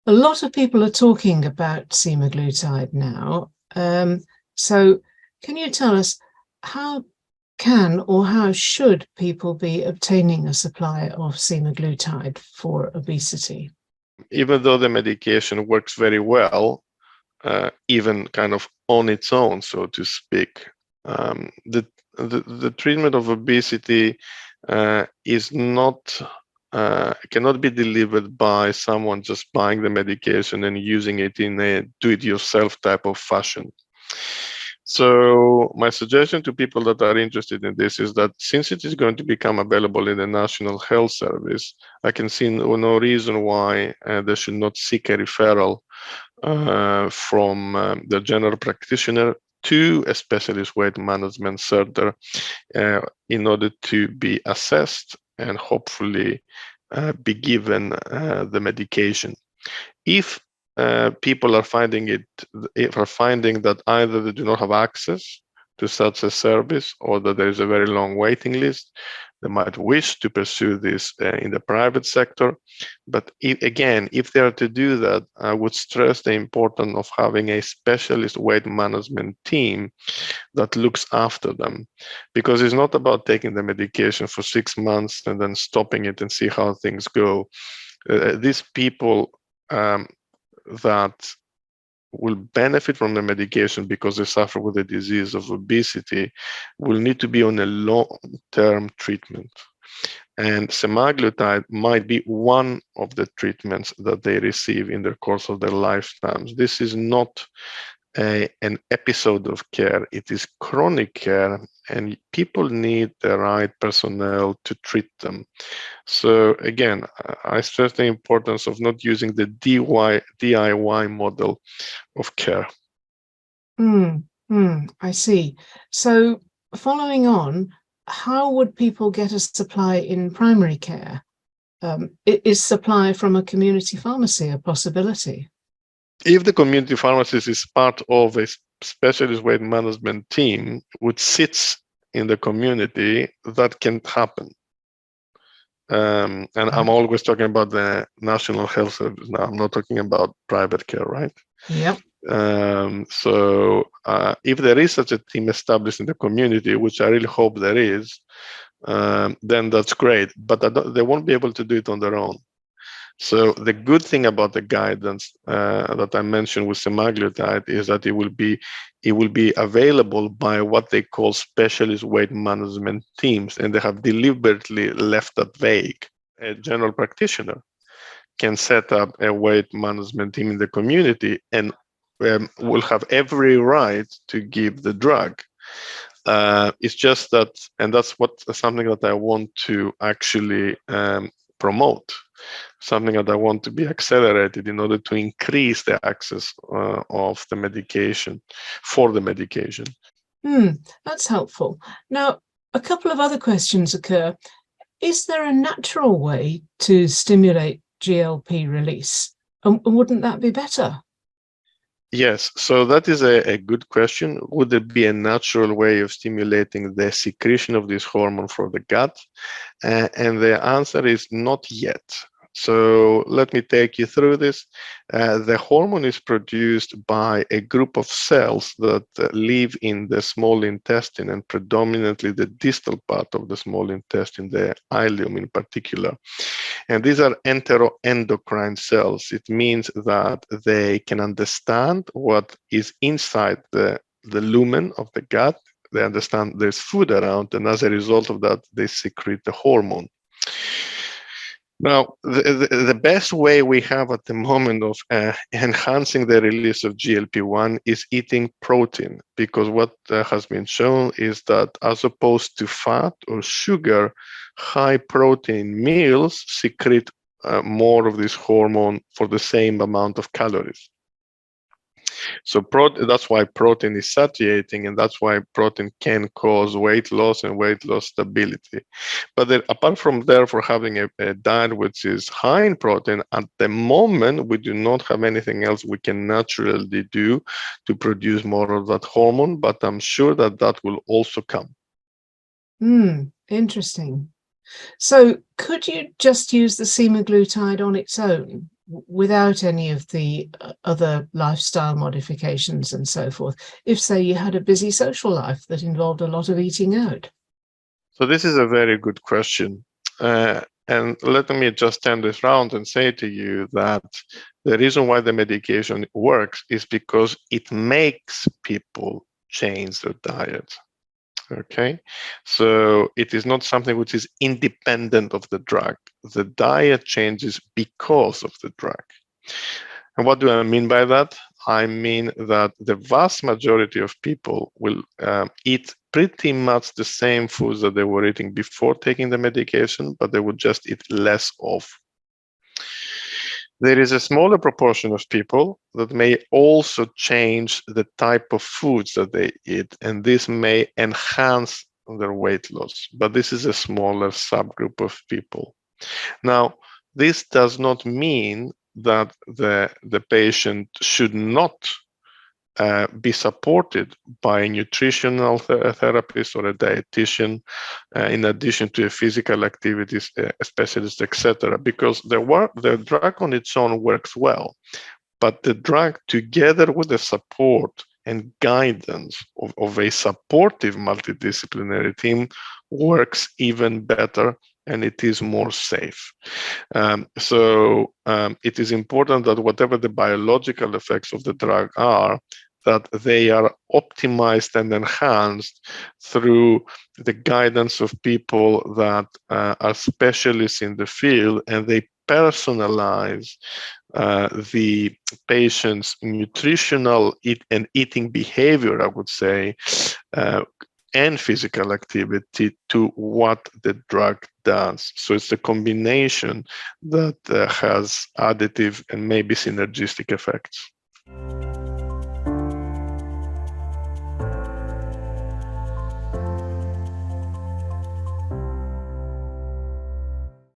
a lot of people are talking about semaglutide now. So can you tell us how can or how should people be obtaining a supply of semaglutide for obesity? Even though the medication works very well, even kind of on its own, so to speak, the treatment of obesity is not cannot be delivered by someone just buying the medication and using it in a do-it-yourself type of fashion. So my suggestion to people that are interested in this is that since it is going to become available in the National Health Service, I can see no reason why they should not seek a referral from the general practitioner to a specialist weight management center in order to be assessed and hopefully be given the medication. If people are finding that either they do not have access to such a service or that there is a very long waiting list, they might wish to pursue this in the private sector. But again, if they are to do that, I would stress the importance of having a specialist weight management team that looks after them, because it's not about taking the medication for 6 months and then stopping it and see how things go. These people that will benefit from the medication because they suffer with the disease of obesity will need to be on a long-term treatment. And semaglutide might be one of the treatments that they receive in the course of their lifetimes. This is not an episode of care, it is chronic care, and people need the right personnel to treat them. So again, I stress the importance of not using the DIY model of care. I see. So following on, how would people get a supply in primary care? Is supply from a community pharmacy a possibility? If the community pharmacist is part of a specialist weight management team which sits in the community, that can happen. And I'm always talking about the National Health Service now. I'm not talking about private care, right? Yep. So if there is such a team established in the community, which I really hope there is, then that's great. But they won't be able to do it on their own. So the good thing about the guidance that I mentioned with semaglutide is that it will be available by what they call specialist weight management teams, and they have deliberately left that vague. A general practitioner can set up a weight management team in the community and will have every right to give the drug. It's just that, and that's something that I want to actually promote. Something that I want to be accelerated in order to increase the access of the medication for the medication. That's helpful. Now, a couple of other questions occur. Is there a natural way to stimulate GLP release? And wouldn't that be better? Yes, so that is a good question. Would there be a natural way of stimulating the secretion of this hormone from the gut? And the answer is not yet. So let me take you through this. The hormone is produced by a group of cells that live in the small intestine, and predominantly the distal part of the small intestine, the ileum in particular. And these are enteroendocrine cells. It means that they can understand what is inside the lumen of the gut. They understand there's food around, and as a result of that, they secrete the hormone. Now, the best way we have at the moment of enhancing the release of GLP-1 is eating protein, because what has been shown is that as opposed to fat or sugar, high protein meals secrete more of this hormone for the same amount of calories. So that's why protein is satiating, and that's why protein can cause weight loss and weight loss stability. But then, apart from therefore having a diet which is high in protein, at the moment we do not have anything else we can naturally do to produce more of that hormone, but I'm sure that that will also come. Interesting. So could you just use the semaglutide on its own without any of the other lifestyle modifications and so forth, if, say, you had a busy social life that involved a lot of eating out? So this is a very good question. And let me just turn this round and say to you that the reason why the medication works is because it makes people change their diet. Okay, so it is not something which is independent of the drug. The diet changes because of the drug. And what do I mean by that? I mean that the vast majority of people will eat pretty much the same foods that they were eating before taking the medication, but they would just eat less of. There is a smaller proportion of people that may also change the type of foods that they eat, and this may enhance their weight loss. But this is a smaller subgroup of people. Now, this does not mean that the patient should not be supported by a nutritional therapist or a dietitian, in addition to a physical activities specialist, etc. Because the drug on its own works well, but the drug together with the support and guidance of a supportive multidisciplinary team works even better, and it is more safe. So it is important that whatever the biological effects of the drug are, that they are optimized and enhanced through the guidance of people that are specialists in the field, and they personalize the patient's nutritional and eating behavior, I would say, and physical activity to what the drug does. So it's a combination that has additive and maybe synergistic effects.